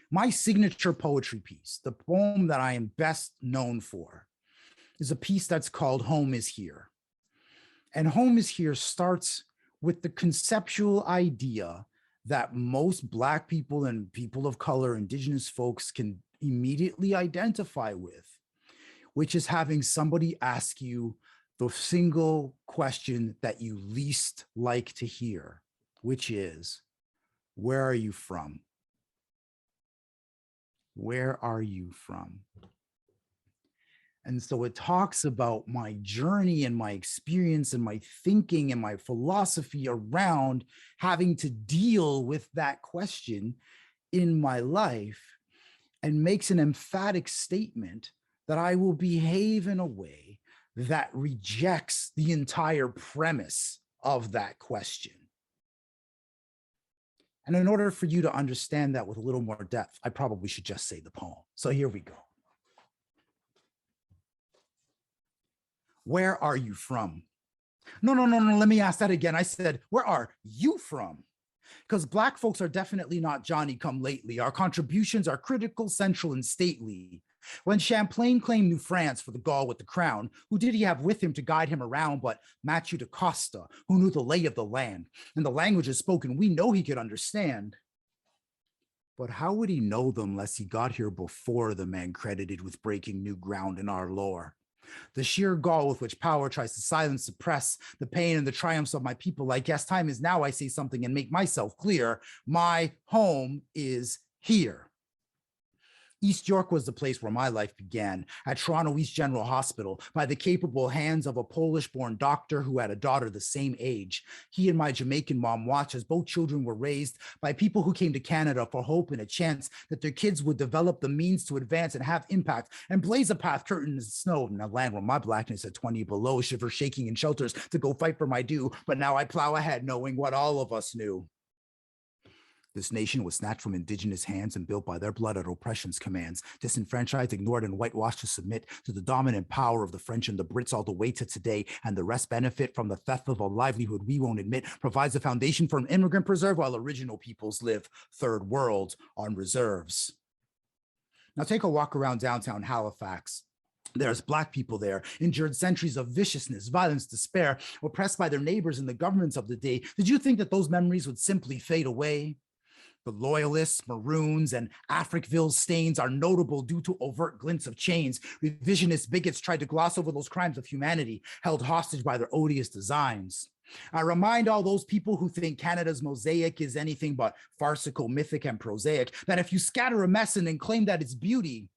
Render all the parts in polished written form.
My signature poetry piece, the poem that I am best known for, is a piece that's called Home is Here. And Home is Here starts with the conceptual idea that most Black people and people of color, Indigenous folks, can immediately identify with, which is having somebody ask you the single question that you least like to hear, which is, where are you from? Where are you from? And so it talks about my journey and my experience and my thinking and my philosophy around having to deal with that question in my life, and makes an emphatic statement that I will behave in a way that rejects the entire premise of that question. And in order for you to understand that with a little more depth, I probably should just say the poem. So here we go. Where are you from? No, let me ask that again. I said, where are you from? Because Black folks are definitely not Johnny come lately. Our contributions are critical, central, and stately. When Champlain claimed New France for the Gaul with the crown, who did he have with him to guide him around but Matthew da Costa, who knew the lay of the land, and the languages spoken we know he could understand. But how would he know them lest he got here before the man credited with breaking new ground in our lore? The sheer gall with which power tries to silence, suppress the pain and the triumphs of my people, I guess time is now I say something and make myself clear. My home is here. East York was the place where my life began, at Toronto East General Hospital, by the capable hands of a Polish-born doctor who had a daughter the same age. He and my Jamaican mom watched as both children were raised by people who came to Canada for hope and a chance that their kids would develop the means to advance and have impact and blaze a path curtained in the snow in a land where my Blackness at 20 below, shiver shaking in shelters to go fight for my due. But now I plow ahead knowing what all of us knew. This nation was snatched from Indigenous hands and built by their blood at oppression's commands, disenfranchised, ignored, and whitewashed to submit to the dominant power of the French and the Brits all the way to today, and the rest benefit from the theft of a livelihood we won't admit, provides a foundation for an immigrant preserve while original peoples live third world on reserves. Now take a walk around downtown Halifax. There's Black people there, endured centuries of viciousness, violence, despair, oppressed by their neighbors and the governments of the day. Did you think that those memories would simply fade away? The Loyalists, Maroons, and Africville stains are notable due to overt glints of chains. Revisionist bigots tried to gloss over those crimes of humanity, held hostage by their odious designs. I remind all those people who think Canada's mosaic is anything but farcical, mythic, and prosaic, that if you scatter a mess and then claim that it's beauty,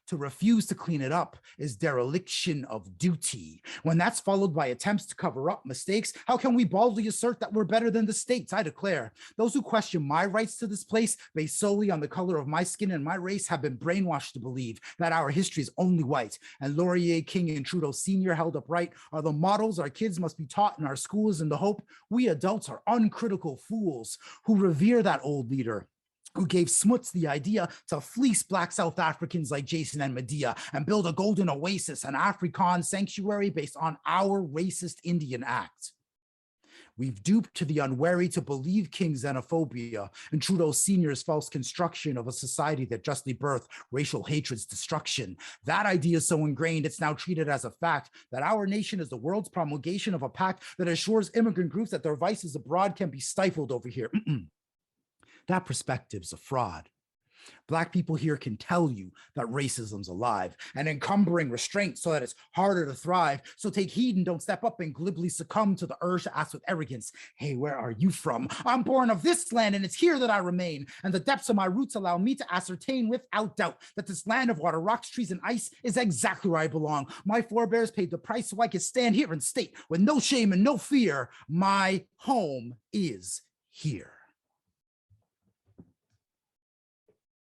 to refuse to clean it up is dereliction of duty. When that's followed by attempts to cover up mistakes, how can we boldly assert that we're better than the states? I declare, those who question my rights to this place based solely on the color of my skin and my race have been brainwashed to believe that our history is only white, and Laurier, King, and Trudeau Sr. held upright are the models our kids must be taught in our schools, in the hope we adults are uncritical fools who revere that old leader who gave Smuts the idea to fleece Black South Africans like Jason and Medea and build a golden oasis, an Afrikaan sanctuary based on our racist Indian act. We've duped to the unwary to believe King's xenophobia and Trudeau Sr.'s false construction of a society that justly birthed racial hatred's destruction. That idea is so ingrained, it's now treated as a fact that our nation is the world's promulgation of a pact that assures immigrant groups that their vices abroad can be stifled over here. That perspective's a fraud. Black people here can tell you that racism's alive and encumbering restraint so that it's harder to thrive. So take heed and don't step up and glibly succumb to the urge to ask with arrogance, hey, where are you from? I'm born of this land and it's here that I remain. And the depths of my roots allow me to ascertain without doubt that this land of water, rocks, trees, and ice is exactly where I belong. My forebears paid the price so I can stand here and state with no shame and no fear, my home is here.